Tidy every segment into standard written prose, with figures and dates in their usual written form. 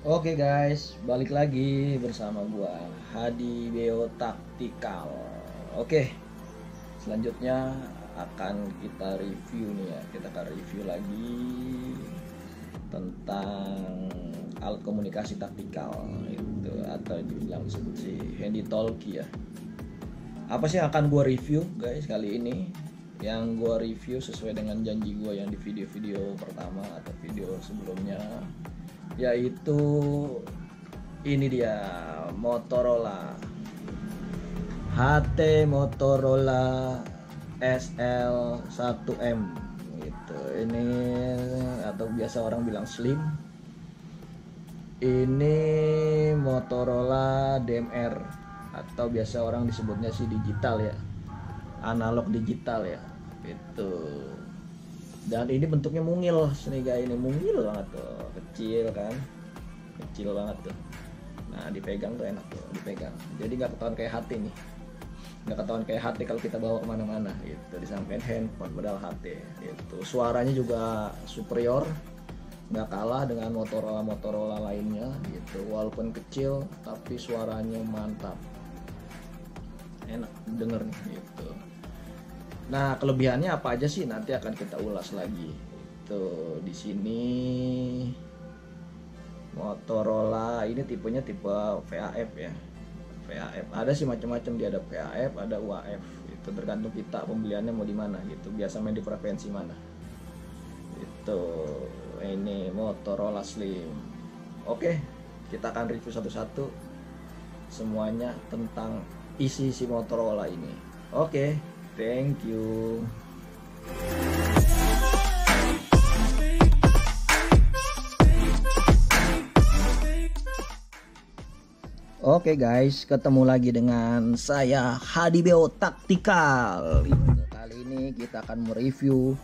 Oke guys, balik lagi bersama gua Hadi Beo Taktikal. Oke, selanjutnya akan kita review nih ya. Kita akan review lagi tentang alat komunikasi taktikal itu atau dibilang disebut si handy talkie ya. Apa sih yang akan gua review guys kali ini? Yang gua review sesuai dengan janji gua yang di video-video pertama atau video sebelumnya, yaitu ini dia Motorola HT Motorola SL1M gitu. Ini atau biasa orang bilang Slim. Ini Motorola DMR atau biasa orang disebutnya si digital ya, analog digital ya itu. Dan ini bentuknya mungil nih guys, ini mungil banget tuh, kecil kan, kecil banget tuh. Nah dipegang tuh enak tuh dipegang, jadi nggak ketahuan kayak HT nih, nggak ketahuan kayak HT kalau kita bawa kemana-mana gitu, disampaikan handphone padahal HT itu. Suaranya juga superior, nggak kalah dengan Motorola lainnya gitu, walaupun kecil tapi suaranya mantap, enak denger nih gitu. Nah, kelebihannya apa aja sih? Nanti akan kita ulas lagi. Tuh, di sini Motorola ini tipenya tipe VAF ya. VAF. Ada sih macam-macam, dia ada VAF, ada UAF. Itu tergantung kita pembeliannya mau di mana gitu. Biasa main di frekuensi mana. Itu ini Motorola Slim. Oke, kita akan review satu-satu semuanya tentang isi Motorola ini. Oke. Thank you. Oke guys, ketemu lagi dengan saya Hadi Beo Taktikal. Kali ini kita akan mereview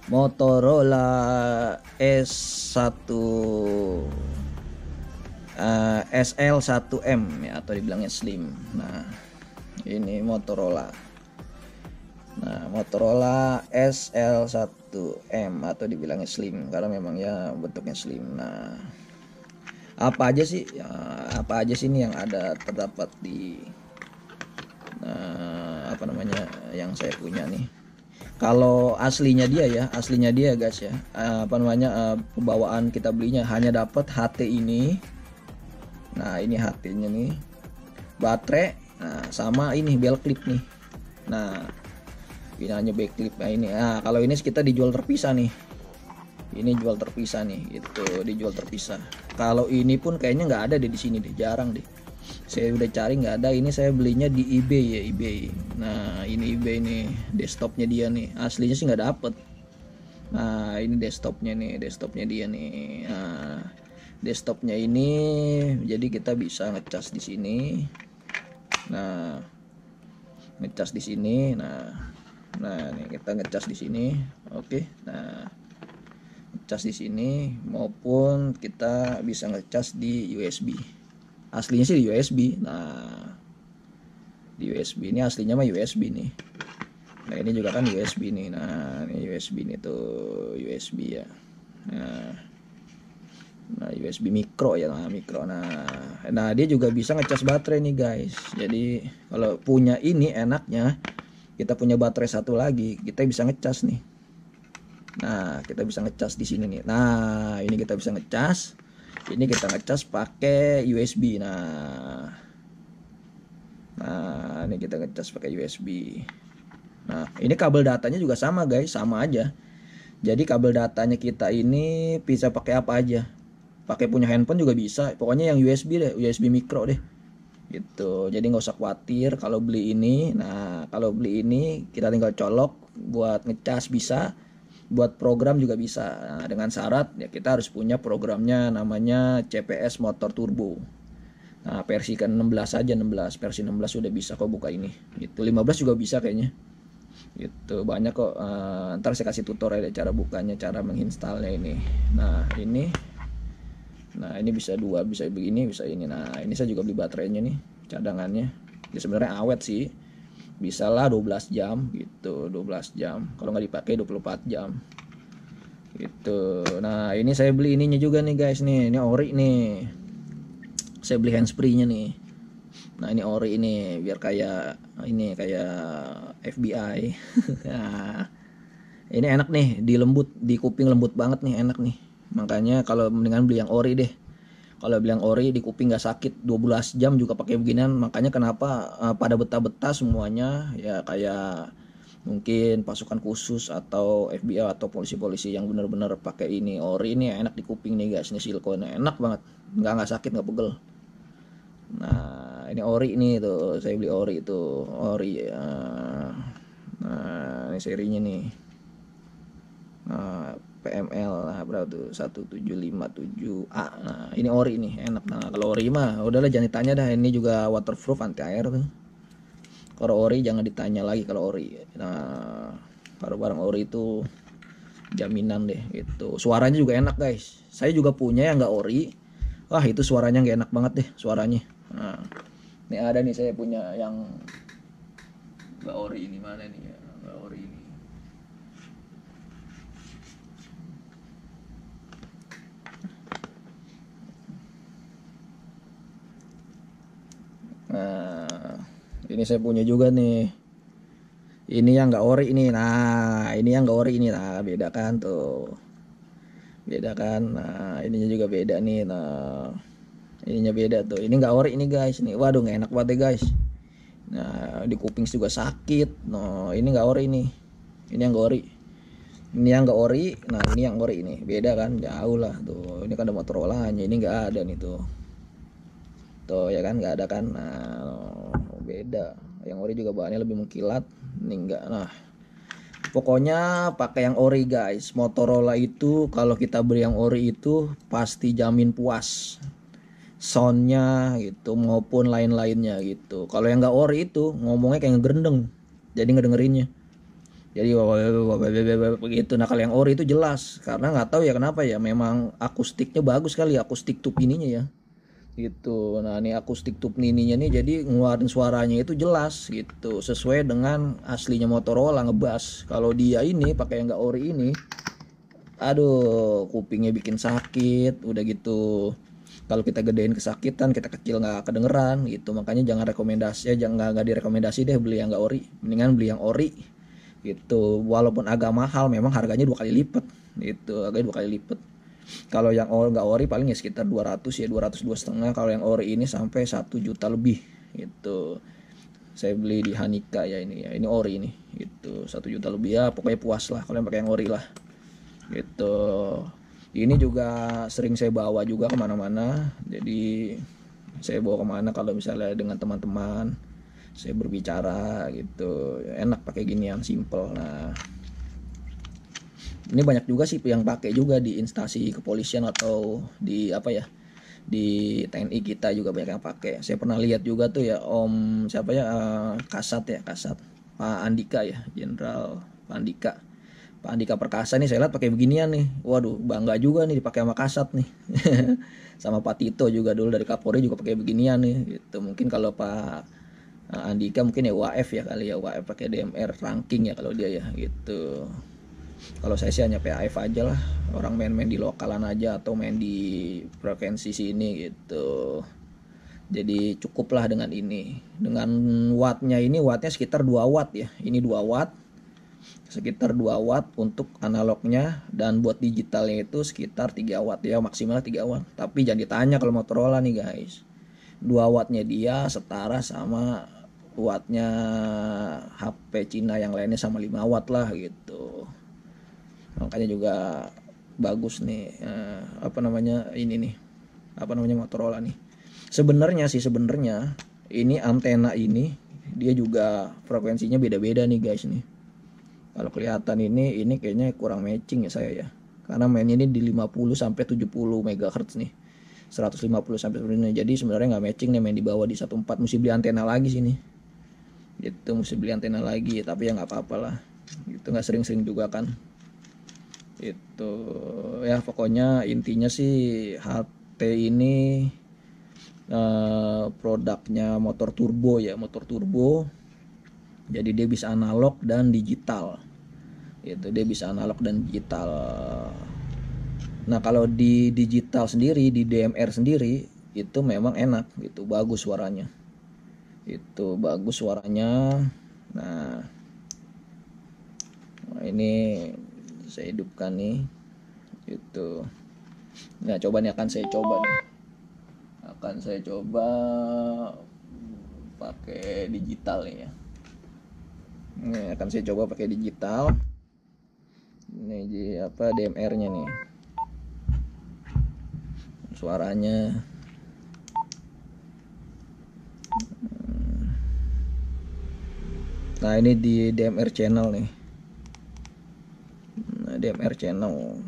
Motorola SL1M ya, atau dibilangnya Slim. Nah, ini Motorola. Nah, Motorola SL1M atau dibilangnya Slim karena memang ya bentuknya Slim. Nah, apa aja sih ini yang ada terdapat di apa namanya yang saya punya nih. Kalau aslinya dia guys ya, apa namanya, pembawaan kita belinya hanya dapat HT ini. Nah, ini HT-nya nih, baterai, nah sama ini bel clip nih. Nah, ini hanya back clip. Nah ini, nah kalau ini kita dijual terpisah nih, ini jual terpisah nih, itu dijual terpisah. Kalau ini pun kayaknya nggak ada deh di sini deh, jarang deh, saya udah cari nggak ada. Ini saya belinya di eBay ya, eBay. Nah ini eBay nih, desktopnya dia nih, aslinya sih nggak dapet. Nah ini desktopnya dia nih. Nah, desktopnya ini jadi kita bisa ngecas di sini. Nah, ngecas di sini. Nah, nih kita ngecas di sini. Oke. Nah, ngecas di sini maupun kita bisa ngecas di USB. Aslinya sih di USB. Nah, di USB ini aslinya mah USB nih. Nah, ini juga kan USB nih. Nah, ini USB nih tuh, USB ya. Nah, USB mikro ya, mikro. Nah, dia juga bisa ngecas baterai nih guys. Jadi kalau punya ini enaknya, kita punya baterai satu lagi, kita bisa ngecas nih. Nah, kita bisa ngecas di sini nih. Nah, ini kita bisa ngecas. Ini kita ngecas pakai USB. Nah, ini kita ngecas pakai USB. Nah, ini kabel datanya juga sama guys, sama aja. Jadi kabel datanya kita ini bisa pakai apa aja. Pakai punya handphone juga bisa. Pokoknya yang USB deh, USB mikro deh. Gitu. Jadi nggak usah khawatir kalau beli ini. Nah, kalau beli ini kita tinggal colok buat ngecas bisa, buat program juga bisa. Nah, dengan syarat ya kita harus punya programnya namanya CPS Motor Turbo. Nah, versi ke-16 aja, 16, versi 16 sudah bisa kok buka ini. Gitu. 15 juga bisa kayaknya. Gitu. Banyak kok. Ntar saya kasih tutorial cara bukanya, cara menginstalnya ini. Nah, ini bisa dua, bisa begini, bisa ini. Nah, ini saya juga beli baterainya nih, cadangannya. Ya sebenarnya awet sih. Bisa lah 12 jam gitu, 12 jam. Kalau nggak dipakai 24 jam. gitu. Nah ini saya beli ininya juga nih guys nih, ini ori nih, saya beli handsfree-nya nih. Nah ini ori ini biar kayak ini kayak FBI. Nah, ini enak nih di lembut, di kuping lembut banget nih, enak nih. Makanya kalau mendingan beli yang ori deh. Kalau beli yang ori di kuping nggak sakit, 12 jam juga pakai beginian. Makanya kenapa pada betah-betah semuanya ya, kayak mungkin pasukan khusus atau FBI atau polisi-polisi yang benar-benar pakai ini ori, ini enak di kuping nih guys. Ini silikone enak banget, nggak sakit, nggak pegel. Nah ini ori nih tuh, saya beli ori itu ori ya. Nah ini serinya nih. Nah, PML lah berapa tuh, 1757A. Nah ini ori nih enak. Nah kalau ori mah udahlah jangan ditanya dah, ini juga waterproof, anti air tuh. Kalau ori jangan ditanya lagi kalau ori. Nah kalau barang ori itu jaminan deh itu. Suaranya juga enak guys, saya juga punya yang nggak ori. Wah itu suaranya nggak enak banget deh suaranya. Nah ini ada nih saya punya yang nggak ori, ini mana nih ya, nggak ori ini. Nah ini saya punya juga nih, ini yang nggak ori ini. Nah ini yang nggak ori ini, nah beda kan tuh, beda kan. Nah ininya juga beda nih. Nah ininya beda tuh, ini nggak ori ini guys nih. Waduh nggak enak banget deh guys. Nah di kuping juga sakit. Nah ini nggak ori nih, ini yang nggak ori, ini yang nggak ori. Nah ini yang ori, ini beda kan, jauh lah tuh. Ini kan ada Motorola nya, ini nggak ada nih tuh ya kan, nggak ada kan. Nah beda, yang ori juga bahannya lebih mengkilat, ini enggak. Nah pokoknya pakai yang ori guys. Motorola itu kalau kita beli yang ori itu pasti jamin puas soundnya gitu maupun lain-lainnya gitu. Kalau yang nggak ori itu ngomongnya kayak ngegerendeng, jadi ngedengerinnya jadi begitu. Nah kalau yang ori itu jelas, karena nggak tahu ya kenapa ya, memang akustiknya bagus kali, akustik tube ininya ya gitu. Nah ini akustik tube ininya nih jadi ngeluarin suaranya itu jelas gitu, sesuai dengan aslinya Motorola ngebas. Kalau dia ini pakai yang nggak ori ini, aduh kupingnya bikin sakit udah gitu. Kalau kita gedein kesakitan, kita kecil nggak kedengeran gitu. Makanya jangan rekomendasi ya, jangan, nggak direkomendasi deh beli yang nggak ori, mendingan beli yang ori gitu. Walaupun agak mahal, memang harganya 2 kali lipat gitu, harganya 2 kali lipat. Kalau yang nggak ori paling ya sekitar 200 ya, 200 2,5. Kalau yang ori ini sampai 1 juta lebih gitu. Saya beli di Hanika ya, ini ya, ini ori ini gitu, 1 juta lebih ya. Pokoknya puas lah kalau yang pakai yang ori lah gitu. Ini juga sering saya bawa juga kemana-mana, jadi saya bawa kemana kalau misalnya dengan teman-teman saya berbicara gitu, enak pakai gini yang simple. Nah ini banyak juga sih yang pakai juga di instansi kepolisian atau di apa ya, di TNI kita juga banyak yang pakai. Saya pernah lihat juga tuh ya, Om siapa ya, Kasat ya, Kasat Pak Andika ya, Jenderal Pak Andika, Pak Andika Perkasa nih saya lihat pakai beginian nih. Waduh bangga juga nih dipakai sama Kasat nih. Sama Pak Tito juga dulu dari Kapolri juga pakai beginian nih gitu. Mungkin kalau Pak Andika mungkin ya UAF ya kali ya, UAF pakai DMR ranking ya kalau dia ya gitu. Kalau saya sih hanya PAF aja lah, orang main-main di lokalan aja atau main di provinsi sini gitu. Jadi cukuplah dengan ini, dengan wattnya ini, wattnya sekitar 2 watt ya, ini 2 watt, sekitar 2 watt untuk analognya, dan buat digitalnya itu sekitar 3 watt ya, maksimal 3 watt. Tapi jangan ditanya kalau Motorola nih guys, 2 wattnya dia setara sama wattnya HP Cina yang lainnya, sama 5 watt lah gitu. Makanya juga bagus nih, apa namanya ini nih, apa namanya Motorola nih. Sebenarnya ini antena ini dia juga frekuensinya beda-beda nih guys nih. Kalau kelihatan ini kayaknya kurang matching ya saya ya, karena mainnya ini di 50 sampai 70 MHz nih, 150 sampai 70. Jadi sebenarnya nggak matching nih, main di bawah di 14. Mesti beli antena lagi sini gitu, mesti beli antena lagi. Tapi ya nggak apa-apa lah gitu, nggak sering-sering juga kan itu ya. Pokoknya intinya sih HT ini produknya motor turbo ya, motor turbo. Jadi dia bisa analog dan digital. Itu dia bisa analog dan digital. Nah kalau di digital sendiri, di DMR sendiri itu memang enak gitu, bagus suaranya. Itu bagus suaranya. Nah, ini saya hidupkan nih. Itu. Nah coba nih, akan saya coba nih. Akan saya coba pakai digital nih ya. Ini akan saya coba pakai digital. Ini apa DMR-nya nih. Suaranya. Nah, ini di DMR channel nih. Nah, DMR channel.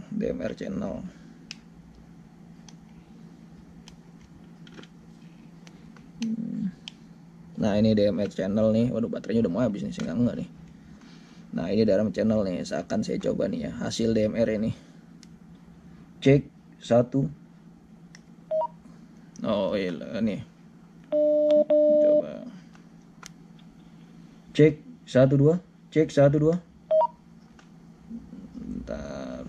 Nah, ini DMR channel nih. Waduh, baterainya udah mau habis nih, saya enggak nih. Nah, ini DMR channel nih. Akan saya coba nih ya, hasil DMR ini. Cek 1. Oh, iya nih. Coba. Cek 1 2. Cek 1 2. Bentar.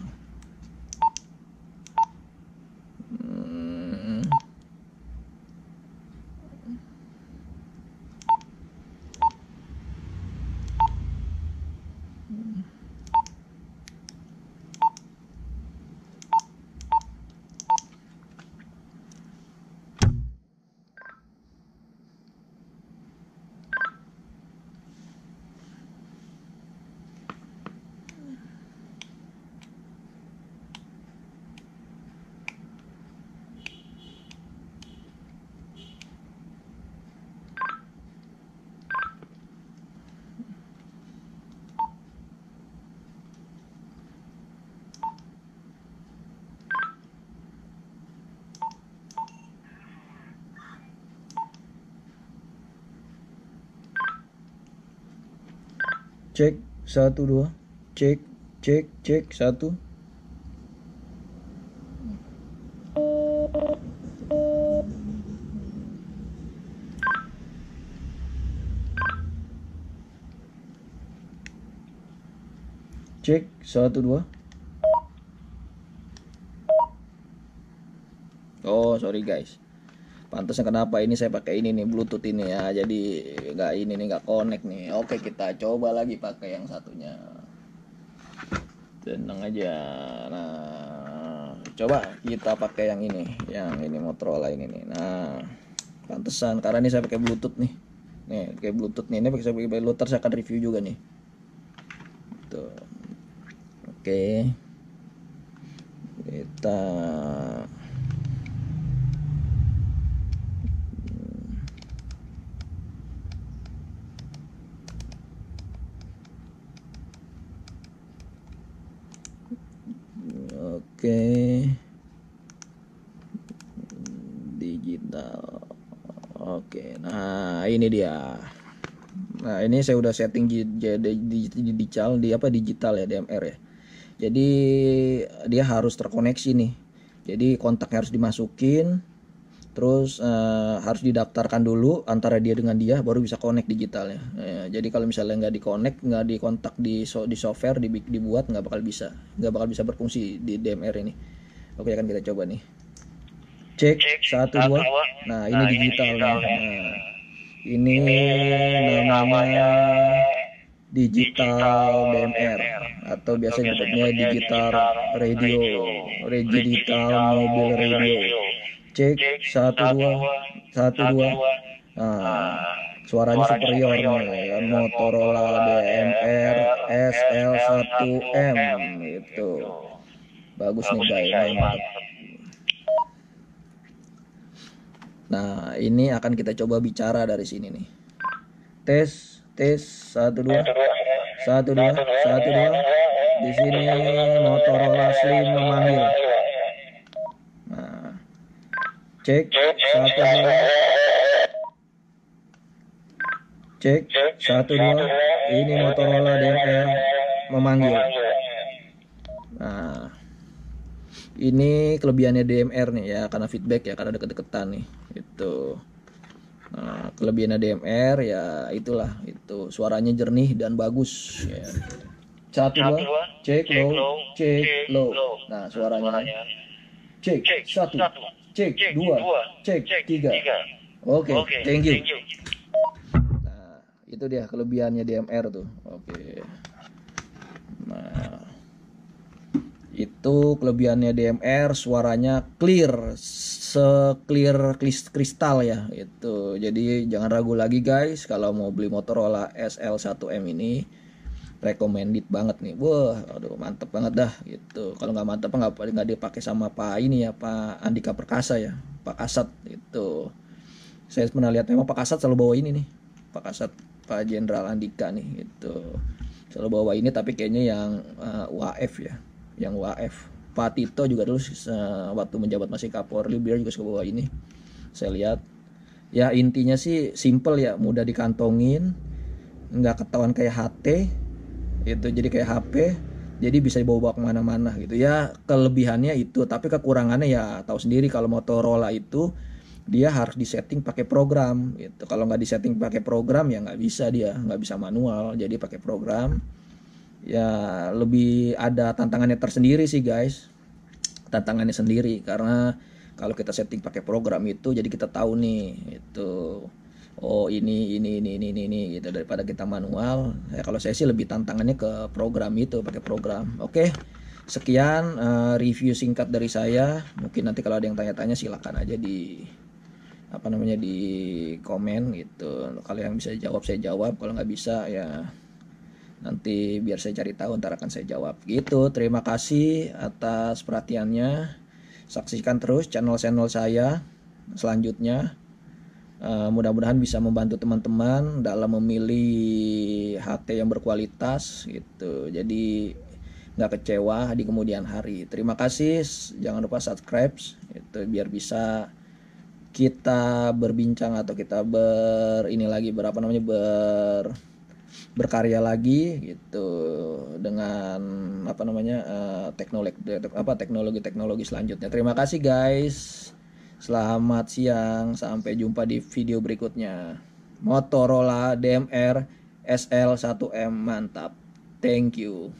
Cek 1 2. Cek 1. Cek 1 2. Oh, sorry guys. Pantasnya kenapa ini saya pakai ini nih, Bluetooth ini ya. Jadi nggak connect nih. Oke, kita coba lagi pakai yang satunya. Tenang aja. Nah, coba kita pakai yang ini Motorola ini nih. Nah, pantesan karena ini saya pakai Bluetooth nih. Nih, pakai Bluetooth nih. Ini pakai Bluetooth, saya akan review juga nih. Tuh. Oke. Kita Oke. Digital. Oke. Nah, ini dia. Nah, ini saya udah setting digital ya DMR ya. Jadi dia harus terkoneksi nih. Jadi kontaknya harus dimasukin, terus harus didaftarkan dulu antara dia dengan dia, baru bisa connect digitalnya. Jadi kalau misalnya nggak dikontak di software dibuat, nggak bakal bisa berfungsi di DMR ini. Oke, kan kita coba nih. Cek 1 2. Nah, ini digital nih. Nah, ini namanya digital DMR atau biasa disebutnya digital radio, digital mobil radio. Cek 1 2. 1 2. Nah, suaranya superior nih, Motorola DMR SL1M itu. Bagus nih guys, mantap. Nah, ini akan kita coba bicara dari sini nih. Tes 1 2. 1 2. 1 2. Di sini Motorola Slim memanggil. Nah, cek 1 2. Cek 1 2. Ini Motorola DMR memanggil. Nah, ini kelebihannya DMR nih ya, karena feedback ya, karena deket-deketan nih itu. Nah, kelebihannya DMR ya itulah, itu suaranya jernih dan bagus ya. 1 2 cek low, cek low. Nah, suaranya cek 1, cek 2, cek 3. Oke, thank you. Nah, itu dia kelebihannya DMR tuh. Oke. Nah, itu kelebihannya DMR, suaranya clear, se-clear kristal ya itu. Jadi jangan ragu lagi guys kalau mau beli Motorola SL1M ini, recommended banget nih. Wah, aduh mantep banget dah gitu. Kalau nggak mantep nggak dipakai sama Pak ini ya, Pak Andika Perkasa ya, Pak Kasat itu. Saya pernah lihat memang Pak Kasat selalu bawa ini nih, Pak Kasat, Pak Jenderal Andika nih itu selalu bawa ini, tapi kayaknya yang UAF ya, yang UAF. Pak Tito juga dulu waktu menjabat masih Kapolri, beliau juga suka bawa ini. Saya lihat ya, intinya sih simple ya, mudah dikantongin, nggak ketahuan kayak HT itu, jadi kayak HP, jadi bisa dibawa kemana-mana gitu ya. Kelebihannya itu, tapi kekurangannya ya tahu sendiri, kalau Motorola itu dia harus disetting pakai program gitu. Kalau nggak disetting pakai program ya nggak bisa, dia nggak bisa manual, jadi pakai program ya. Lebih ada tantangannya tersendiri sih guys, tantangannya sendiri, karena kalau kita setting pakai program itu jadi kita tahu nih itu, oh ini gitu, daripada kita manual ya. Kalau saya sih lebih tantangannya ke program itu, pakai program. Oke, sekian review singkat dari saya. Mungkin nanti kalau ada yang tanya-tanya silakan aja di di komen gitu. Kalau yang bisa jawab saya jawab, kalau nggak bisa ya nanti biar saya cari tahu, ntar akan saya jawab gitu. Terima kasih atas perhatiannya. Saksikan terus channel-channel saya selanjutnya. Mudah-mudahan bisa membantu teman-teman dalam memilih HT yang berkualitas gitu. Jadi nggak kecewa di kemudian hari. Terima kasih. Jangan lupa subscribe itu biar bisa kita berbincang atau kita berkarya lagi gitu dengan teknologi selanjutnya. Terima kasih guys. Selamat siang, sampai jumpa di video berikutnya. Motorola DMR SL1M mantap. Thank you.